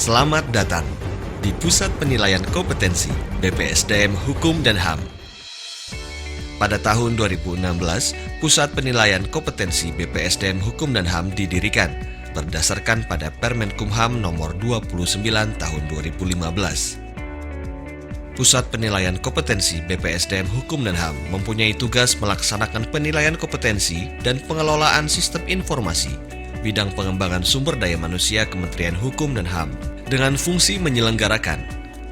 Selamat datang di Pusat Penilaian Kompetensi BPSDM Hukum dan HAM. Pada tahun 2016, Pusat Penilaian Kompetensi BPSDM Hukum dan HAM didirikan berdasarkan pada Permenkumham nomor 29 tahun 2015. Pusat Penilaian Kompetensi BPSDM Hukum dan HAM mempunyai tugas melaksanakan penilaian kompetensi dan pengelolaan sistem informasi bidang pengembangan sumber daya manusia Kementerian Hukum dan HAM dengan fungsi menyelenggarakan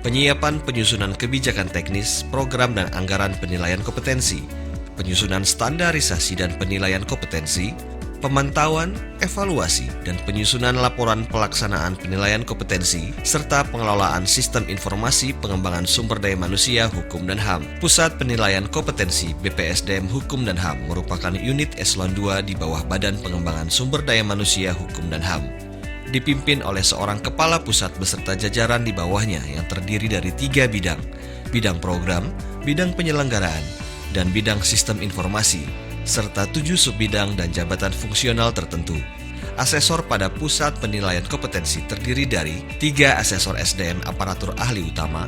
penyiapan penyusunan kebijakan teknis, program dan anggaran penilaian kompetensi, penyusunan standarisasi dan penilaian kompetensi, pemantauan, evaluasi, dan penyusunan laporan pelaksanaan penilaian kompetensi, serta pengelolaan sistem informasi pengembangan sumber daya manusia Hukum dan HAM. Pusat Penilaian Kompetensi BPSDM Hukum dan HAM merupakan unit eselon 2 di bawah Badan Pengembangan Sumber Daya Manusia Hukum dan HAM. Dipimpin oleh seorang kepala pusat beserta jajaran di bawahnya yang terdiri dari 3 bidang, bidang program, bidang penyelenggaraan, dan bidang sistem informasi, serta 7 subbidang dan jabatan fungsional tertentu. Asesor pada Pusat Penilaian Kompetensi terdiri dari 3 asesor SDM aparatur ahli utama,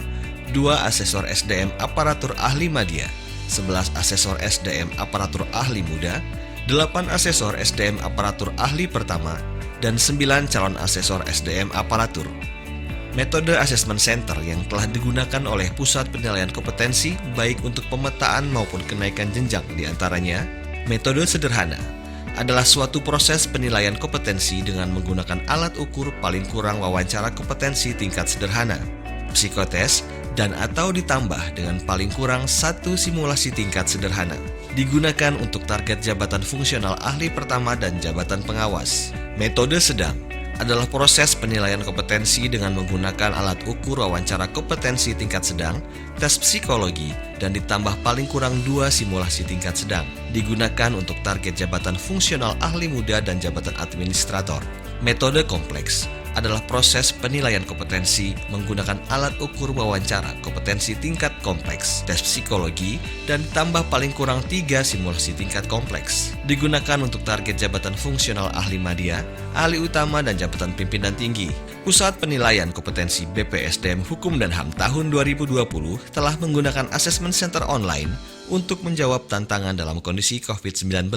2 asesor SDM aparatur ahli madya, 11 asesor SDM aparatur ahli muda, 8 asesor SDM aparatur ahli pertama, dan 9 calon asesor SDM aparatur. Metode Assessment Center yang telah digunakan oleh Pusat Penilaian Kompetensi baik untuk pemetaan maupun kenaikan jenjang diantaranya, metode sederhana adalah suatu proses penilaian kompetensi dengan menggunakan alat ukur paling kurang wawancara kompetensi tingkat sederhana, psikotes, dan atau ditambah dengan paling kurang 1 simulasi tingkat sederhana. Digunakan untuk target jabatan fungsional ahli pertama dan jabatan pengawas. Metode sedang adalah proses penilaian kompetensi dengan menggunakan alat ukur wawancara kompetensi tingkat sedang, tes psikologi, dan ditambah paling kurang 2 simulasi tingkat sedang. Digunakan untuk target jabatan fungsional ahli muda dan jabatan administrator. Metode kompleks adalah proses penilaian kompetensi menggunakan alat ukur wawancara kompetensi tingkat kompleks, tes psikologi, dan ditambah paling kurang 3 simulasi tingkat kompleks. Digunakan untuk target jabatan fungsional ahli madya, ahli utama, dan jabatan pimpinan tinggi. Pusat Penilaian Kompetensi BPSDM Hukum dan HAM tahun 2020 telah menggunakan Assessment Center online untuk menjawab tantangan dalam kondisi COVID-19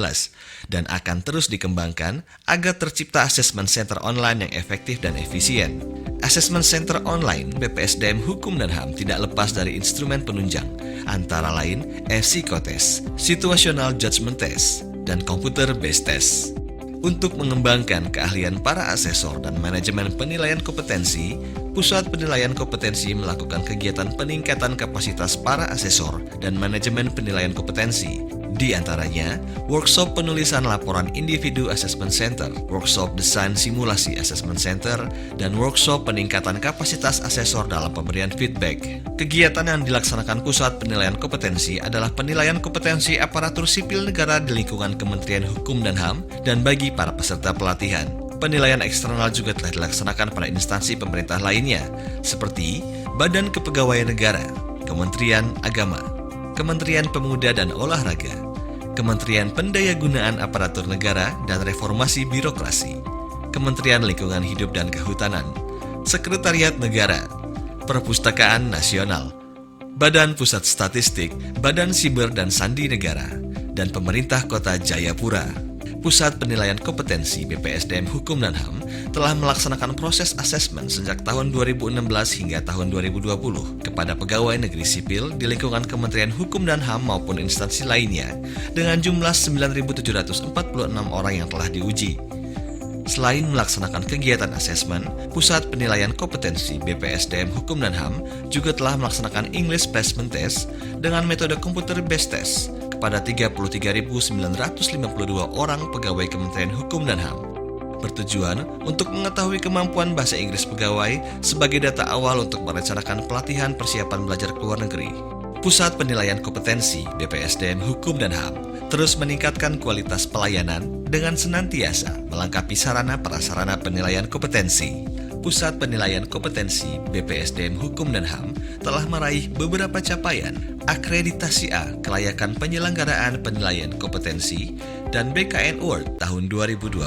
dan akan terus dikembangkan agar tercipta Assessment Center online yang efektif dan efisien. Assessment Center online BPSDM Hukum dan HAM tidak lepas dari instrumen penunjang, antara lain Psikotes, Situational Judgment Test, dan Computer Based Test. Untuk mengembangkan keahlian para asesor dan manajemen penilaian kompetensi, Pusat Penilaian Kompetensi melakukan kegiatan peningkatan kapasitas para asesor dan manajemen penilaian kompetensi. Di antaranya, workshop penulisan laporan individu Assessment Center, workshop desain simulasi Assessment Center, dan workshop peningkatan kapasitas asesor dalam pemberian feedback. Kegiatan yang dilaksanakan Pusat Penilaian Kompetensi adalah penilaian kompetensi aparatur sipil negara di lingkungan Kementerian Hukum dan HAM dan bagi para peserta pelatihan. Penilaian eksternal juga telah dilaksanakan pada instansi pemerintah lainnya, seperti Badan Kepegawaian Negara, Kementerian Agama, Kementerian Pemuda dan Olahraga, Kementerian Pendayagunaan Aparatur Negara dan Reformasi Birokrasi, Kementerian Lingkungan Hidup dan Kehutanan, Sekretariat Negara, Perpustakaan Nasional, Badan Pusat Statistik, Badan Siber dan Sandi Negara, dan Pemerintah Kota Jayapura. Pusat Penilaian Kompetensi BPSDM Hukum dan HAM telah melaksanakan proses asesmen sejak tahun 2016 hingga tahun 2020 kepada pegawai negeri sipil di lingkungan Kementerian Hukum dan HAM maupun instansi lainnya dengan jumlah 9.746 orang yang telah diuji. Selain melaksanakan kegiatan asesmen, Pusat Penilaian Kompetensi BPSDM Hukum dan HAM juga telah melaksanakan English Placement Test dengan metode Computer Based Test pada 33.952 orang pegawai Kementerian Hukum dan HAM. Bertujuan untuk mengetahui kemampuan bahasa Inggris pegawai sebagai data awal untuk merencanakan pelatihan persiapan belajar ke luar negeri. Pusat Penilaian Kompetensi BPSDM Hukum dan HAM terus meningkatkan kualitas pelayanan dengan senantiasa melengkapi sarana prasarana penilaian kompetensi. Pusat Penilaian Kompetensi BPSDM Hukum dan HAM telah meraih beberapa capaian akreditasi A kelayakan penyelenggaraan penilaian kompetensi dan BKN Award tahun 2020.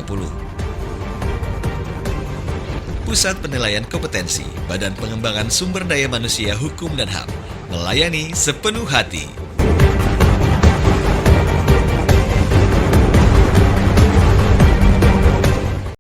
Pusat Penilaian Kompetensi Badan Pengembangan Sumber Daya Manusia Hukum dan HAM melayani sepenuh hati.